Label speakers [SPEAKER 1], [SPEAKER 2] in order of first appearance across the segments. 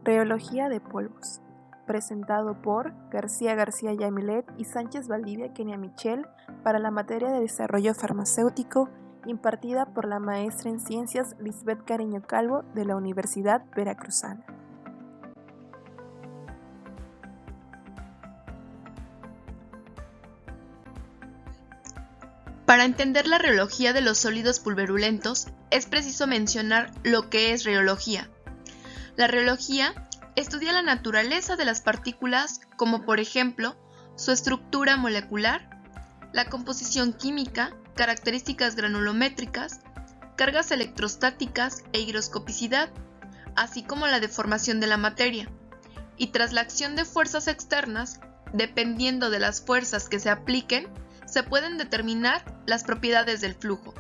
[SPEAKER 1] Rheología de polvos, presentado por García Yamilet y Sánchez Valdivia Kenia Michel para la materia de Desarrollo Farmacéutico, impartida por la maestra en Ciencias Lisbeth Cariño Calvo de la Universidad Veracruzana.
[SPEAKER 2] Para entender la rheología de los sólidos pulverulentos, es preciso mencionar lo que es rheología. La rheología estudia la naturaleza de las partículas, como por ejemplo, su estructura molecular, la composición química, características granulométricas, cargas electrostáticas e higroscopicidad, así como la deformación de la materia. Y tras la acción de fuerzas externas, dependiendo de las fuerzas que se apliquen, se pueden determinar las propiedades del flujo.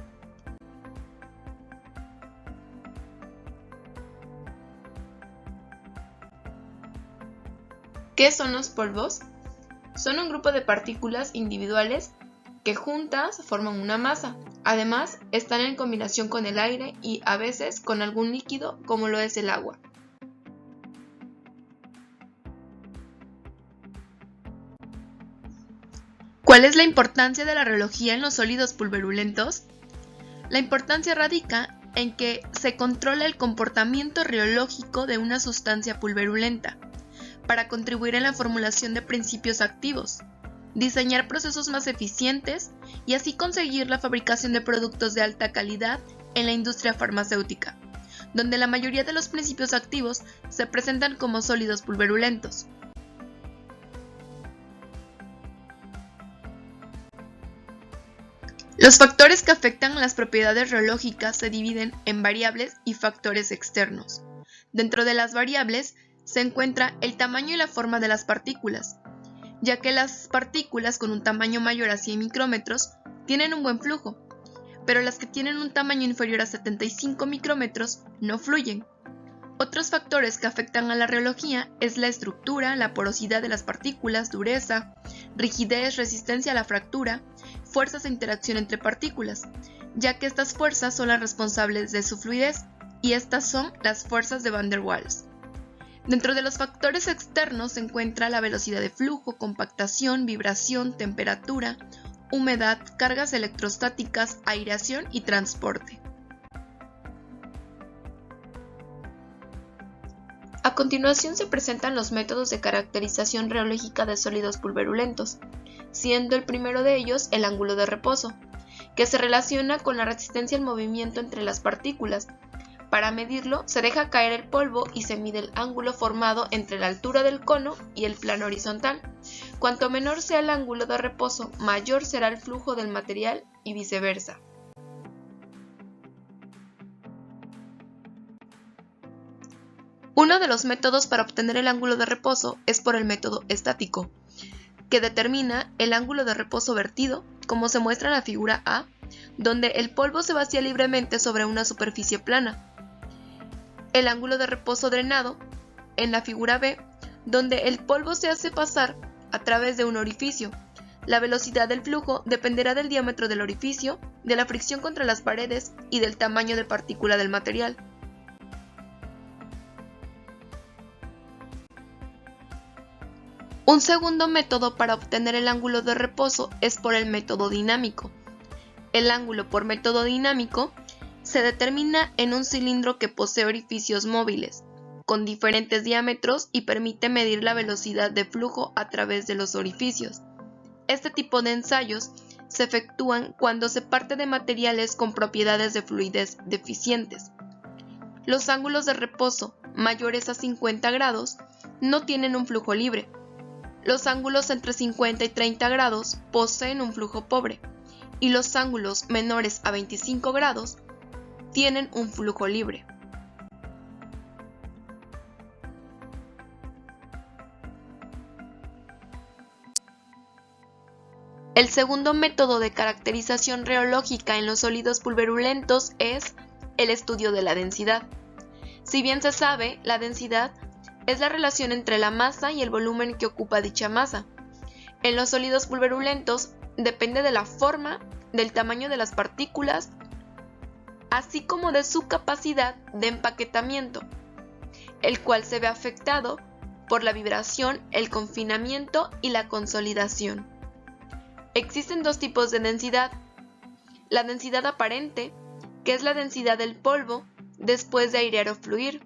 [SPEAKER 2] ¿Qué son los polvos? Son un grupo de partículas individuales que juntas forman una masa. Además, están en combinación con el aire y a veces con algún líquido como lo es el agua. ¿Cuál es la importancia de la rheología en los sólidos pulverulentos? La importancia radica en que se controla el comportamiento rheológico de una sustancia pulverulenta para contribuir en la formulación de principios activos, diseñar procesos más eficientes y así conseguir la fabricación de productos de alta calidad en la industria farmacéutica, donde la mayoría de los principios activos se presentan como sólidos pulverulentos. Los factores que afectan las propiedades rheológicas se dividen en variables y factores externos. Dentro de las variables se encuentra el tamaño y la forma de las partículas, ya que las partículas con un tamaño mayor a 100 micrómetros tienen un buen flujo, pero las que tienen un tamaño inferior a 75 micrómetros no fluyen. Otros factores que afectan a la rheología es la estructura, la porosidad de las partículas, dureza, rigidez, resistencia a la fractura, fuerzas de interacción entre partículas, ya que estas fuerzas son las responsables de su fluidez, y estas son las fuerzas de Van der Waals. Dentro de los factores externos se encuentra la velocidad de flujo, compactación, vibración, temperatura, humedad, cargas electrostáticas, aireación y transporte. A continuación se presentan los métodos de caracterización rheológica de sólidos pulverulentos, siendo el primero de ellos el ángulo de reposo, que se relaciona con la resistencia al movimiento entre las partículas. Para medirlo, se deja caer el polvo y se mide el ángulo formado entre la altura del cono y el plano horizontal. Cuanto menor sea el ángulo de reposo, mayor será el flujo del material y viceversa. Uno de los métodos para obtener el ángulo de reposo es por el método estático, que determina el ángulo de reposo vertido, como se muestra en la figura A, donde el polvo se vacía libremente sobre una superficie plana. El ángulo de reposo drenado, en la figura B, donde el polvo se hace pasar a través de un orificio. La velocidad del flujo dependerá del diámetro del orificio, de la fricción contra las paredes y del tamaño de partícula del material. Un segundo método para obtener el ángulo de reposo es por el método dinámico. El ángulo por método dinámico se determina en un cilindro que posee orificios móviles, con diferentes diámetros y permite medir la velocidad de flujo a través de los orificios. Este tipo de ensayos se efectúan cuando se parte de materiales con propiedades de fluidez deficientes. Los ángulos de reposo mayores a 50 grados no tienen un flujo libre. Los ángulos entre 50 y 30 grados poseen un flujo pobre, y los ángulos menores a 25 grados tienen un flujo libre. El segundo método de caracterización rheológica en los sólidos pulverulentos es el estudio de la densidad. Si bien se sabe, la densidad es la relación entre la masa y el volumen que ocupa dicha masa. En los sólidos pulverulentos depende de la forma, del tamaño de las partículas, así como de su capacidad de empaquetamiento. el cual se ve afectado por la vibración, el confinamiento y la consolidación. Existen dos tipos de densidad. La densidad aparente, que es la densidad del polvo después de airear o fluir.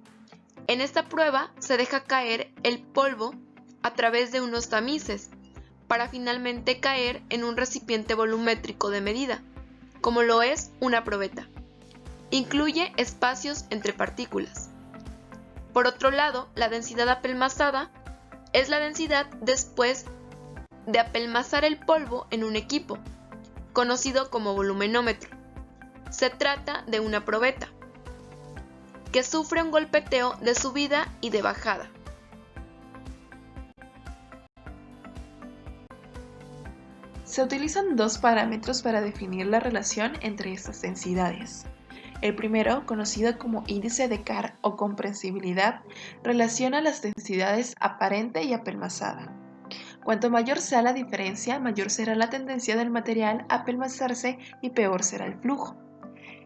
[SPEAKER 2] En esta prueba se deja caer el polvo a través de unos tamices, para finalmente caer en un recipiente volumétrico de medida, como lo es una probeta. Incluye espacios entre partículas. Por otro lado, la densidad apelmazada es la densidad después de apelmazar el polvo en un equipo, conocido como volumenómetro. Se trata de una probeta, que sufre un golpeteo de subida y de bajada.
[SPEAKER 1] Se utilizan dos parámetros para definir la relación entre estas densidades. El primero, conocido como índice de Carr o comprensibilidad, relaciona las densidades aparente y apelmazada. Cuanto mayor sea la diferencia, mayor será la tendencia del material a apelmazarse y peor será el flujo.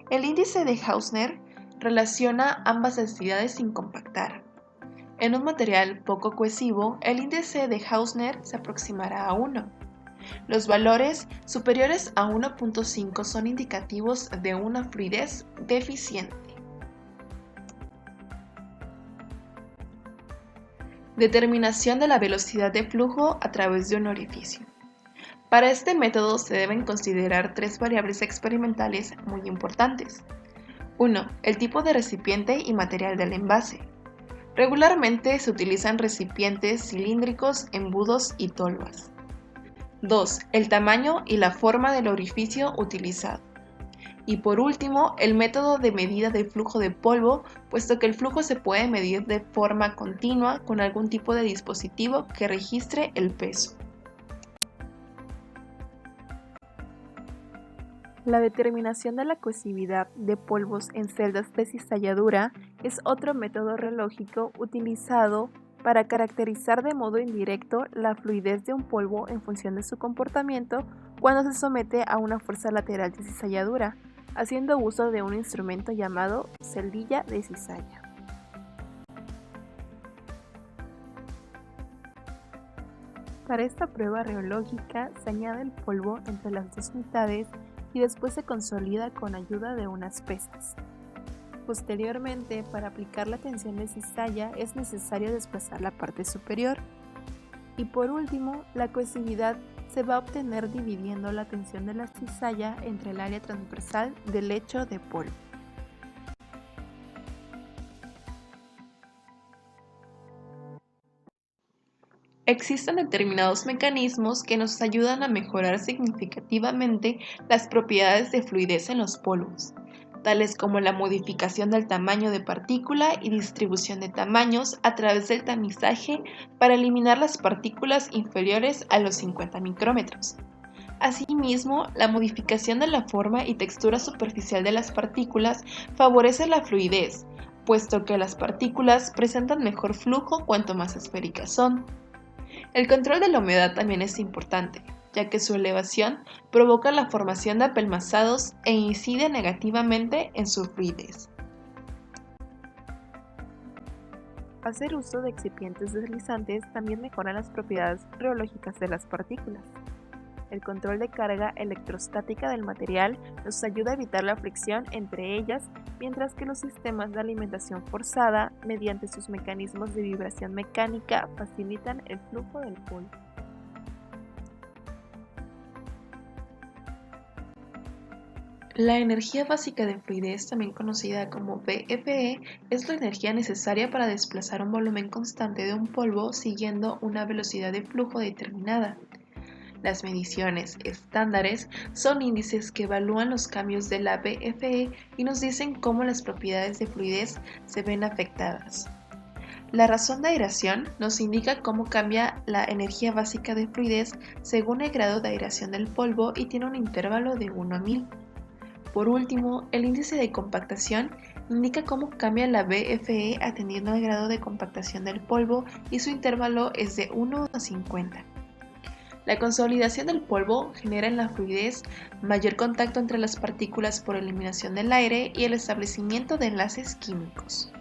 [SPEAKER 1] El índice de Hausner relaciona ambas densidades sin compactar. En un material poco cohesivo, el índice de Hausner se aproximará a 1. Los valores superiores a 1.5 son indicativos de una fluidez deficiente. Determinación de la velocidad de flujo a través de un orificio. Para este método se deben considerar tres variables experimentales muy importantes. 1. El tipo de recipiente y material del envase. Regularmente se utilizan recipientes cilíndricos, embudos y tolvas. 2. El tamaño y la forma del orificio utilizado. Y por último, el método de medida del flujo de polvo, puesto que el flujo se puede medir de forma continua con algún tipo de dispositivo que registre el peso. La determinación de la cohesividad de polvos en celdas de cizalladura es otro método reológico utilizado para caracterizar de modo indirecto la fluidez de un polvo en función de su comportamiento cuando se somete a una fuerza lateral de cizalladura, haciendo uso de un instrumento llamado celdilla de cizalla. Para esta prueba reológica se añade el polvo entre las dos mitades y después se consolida con ayuda de unas pesas. Posteriormente, para aplicar la tensión de cizalla es necesario desplazar la parte superior. Y por último, la cohesividad se va a obtener dividiendo la tensión de la cizalla entre el área transversal del lecho de polvo. Existen determinados mecanismos que nos ayudan a mejorar significativamente las propiedades de fluidez en los polvos, tales como la modificación del tamaño de partícula y distribución de tamaños a través del tamizaje para eliminar las partículas inferiores a los 50 micrómetros. Asimismo, la modificación de la forma y textura superficial de las partículas favorece la fluidez, puesto que las partículas presentan mejor flujo cuanto más esféricas son. El control de la humedad también es importante, ya que su elevación provoca la formación de apelmazados e incide negativamente en su fluidez. Hacer uso de excipientes deslizantes también mejora las propiedades reológicas de las partículas. El control de carga electrostática del material nos ayuda a evitar la fricción entre ellas, mientras que los sistemas de alimentación forzada, mediante sus mecanismos de vibración mecánica, facilitan el flujo del polvo. La energía básica de fluidez, también conocida como BFE, es la energía necesaria para desplazar un volumen constante de un polvo siguiendo una velocidad de flujo determinada. Las mediciones estándares son índices que evalúan los cambios de la BFE y nos dicen cómo las propiedades de fluidez se ven afectadas. La razón de aireación nos indica cómo cambia la energía básica de fluidez según el grado de aireación del polvo y tiene un intervalo de 1 a 1000. Por último, el índice de compactación indica cómo cambia la BFE atendiendo al grado de compactación del polvo y su intervalo es de 1 a 50. La consolidación del polvo genera en la fluidez mayor contacto entre las partículas por eliminación del aire y el establecimiento de enlaces químicos.